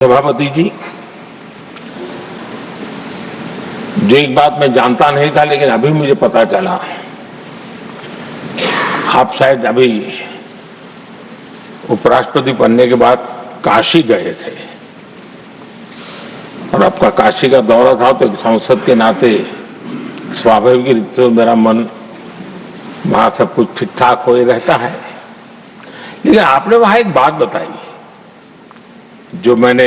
सभापति जी, जो एक बात मैं जानता नहीं था लेकिन अभी मुझे पता चला, आप शायद अभी उपराष्ट्रपति बनने के बाद काशी गए थे और आपका काशी का दौरा था, तो एक सांसद के नाते स्वाभाविक रूप से मेरा मन वहां सब कुछ ठीक ठाक हो ही रहता है। लेकिन आपने वहां एक बात बताई जो मैंने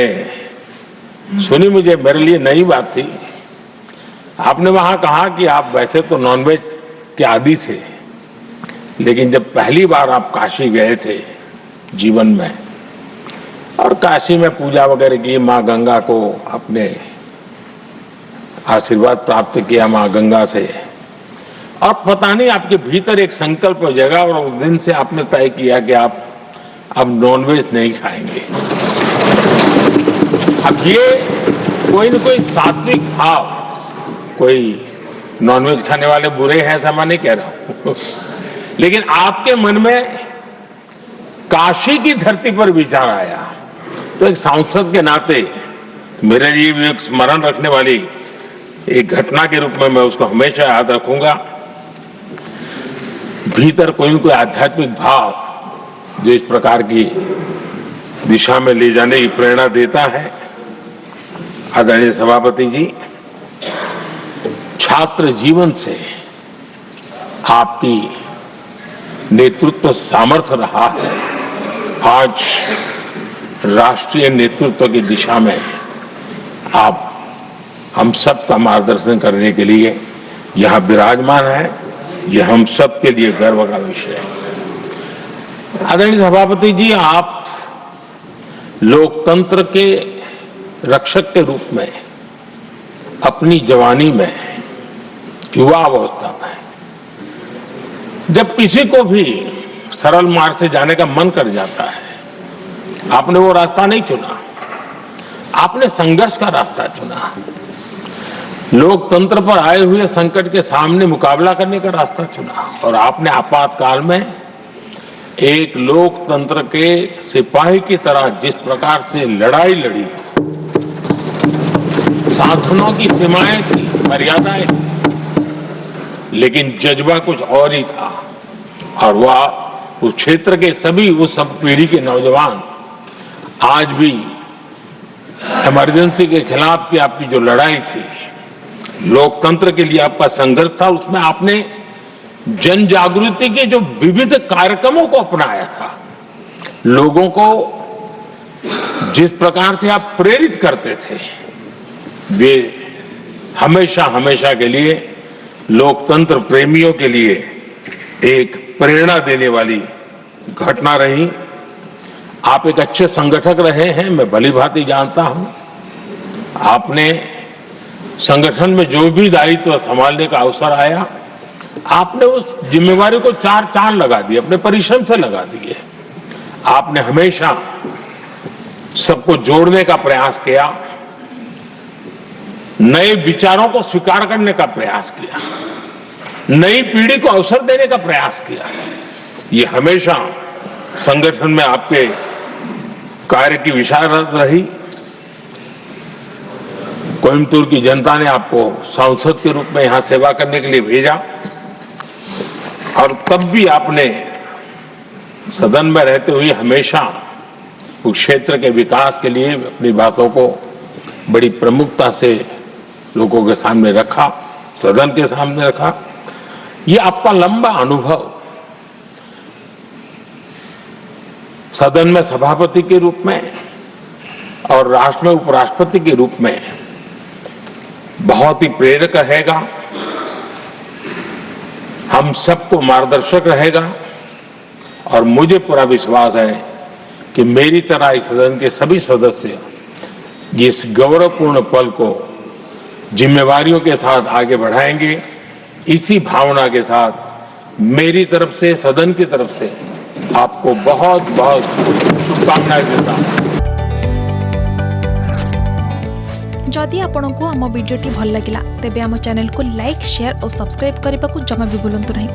सुनी, मुझे मेरे लिए नई बात थी। आपने वहां कहा कि आप वैसे तो नॉनवेज के आदी थे, लेकिन जब पहली बार आप काशी गए थे जीवन में और काशी में पूजा वगैरह की, माँ गंगा को अपने आशीर्वाद प्राप्त किया माँ गंगा से, और पता नहीं आपके भीतर एक संकल्प जगा और उस दिन से आपने तय किया कि आप अब नॉनवेज नहीं खाएंगे। अब ये कोई न कोई सात्विक भाव, कोई नॉनवेज खाने वाले बुरे हैं ऐसा मैं नहीं कह रहा हूं, लेकिन आपके मन में काशी की धरती पर विचार आया, तो एक सांसद के नाते मेरे लिए भी एक स्मरण रखने वाली एक घटना के रूप में मैं उसको हमेशा याद रखूंगा। भीतर कोई न कोई आध्यात्मिक भाव जो इस प्रकार की दिशा में ले जाने की प्रेरणा देता है। आदरणीय सभापति जी, छात्र जीवन से आपकी नेतृत्व सामर्थ्य रहा है। आज राष्ट्रीय नेतृत्व की दिशा में आप हम सब का मार्गदर्शन करने के लिए यहाँ विराजमान है। यह हम सब के लिए गर्व का विषय है। आदरणीय सभापति जी, आप लोकतंत्र के रक्षक के रूप में अपनी जवानी में, युवा अवस्था में, जब किसी को भी सरल मार्ग से जाने का मन कर जाता है, आपने वो रास्ता नहीं चुना, आपने संघर्ष का रास्ता चुना। लोकतंत्र पर आए हुए संकट के सामने मुकाबला करने का रास्ता चुना और आपने आपातकाल में एक लोकतंत्र के सिपाही की तरह जिस प्रकार से लड़ाई लड़ी, शासनों की सीमाएं थी, मर्यादाएं थी, लेकिन जज्बा कुछ और ही था। और वह उस क्षेत्र के सभी, उस सब पीढ़ी के नौजवान आज भी इमरजेंसी के खिलाफ की आपकी जो लड़ाई थी, लोकतंत्र के लिए आपका संघर्ष था, उसमें आपने जन जागृति के जो विविध कार्यक्रमों को अपनाया था। लोगों को जिस प्रकार से आप प्रेरित करते थे, वे हमेशा हमेशा के लिए लोकतंत्र प्रेमियों के लिए एक प्रेरणा देने वाली घटना रही। आप एक अच्छे संगठक रहे हैं, मैं भली भांति जानता हूं। आपने संगठन में जो भी दायित्व संभालने का अवसर आया, आपने उस जिम्मेवारी को चार चांद लगा दिए, अपने परिश्रम से लगा दिए। आपने हमेशा सबको जोड़ने का प्रयास किया, नए विचारों को स्वीकार करने का प्रयास किया, नई पीढ़ी को अवसर देने का प्रयास किया। ये हमेशा संगठन में आपके कार्य की विशारत रही। कोयम्बतूर की जनता ने आपको सांसद के रूप में यहां सेवा करने के लिए भेजा और तब भी आपने सदन में रहते हुए हमेशा उस क्षेत्र के विकास के लिए अपनी बातों को बड़ी प्रमुखता से लोगों के सामने रखा, सदन के सामने रखा। ये आपका लंबा अनुभव सदन में सभापति के रूप में और राष्ट्र में उपराष्ट्रपति के रूप में बहुत ही प्रेरक रहेगा, हम सबको मार्गदर्शक रहेगा। और मुझे पूरा विश्वास है कि मेरी तरह इस सदन के सभी सदस्य इस गौरवपूर्ण पल को जिम्मेवारियों के साथ आगे बढ़ाएंगे। इसी भावना के साथ मेरी तरफ से, सदन की तरफ से आपको बहुत बहुत शुभकामनाएं देता हूं। जदि आपंक आम भिडी भल लगा तेब आम चैनल को लाइक, शेयर और सब्सक्राइब करने को जमा भी भूलु नहीं।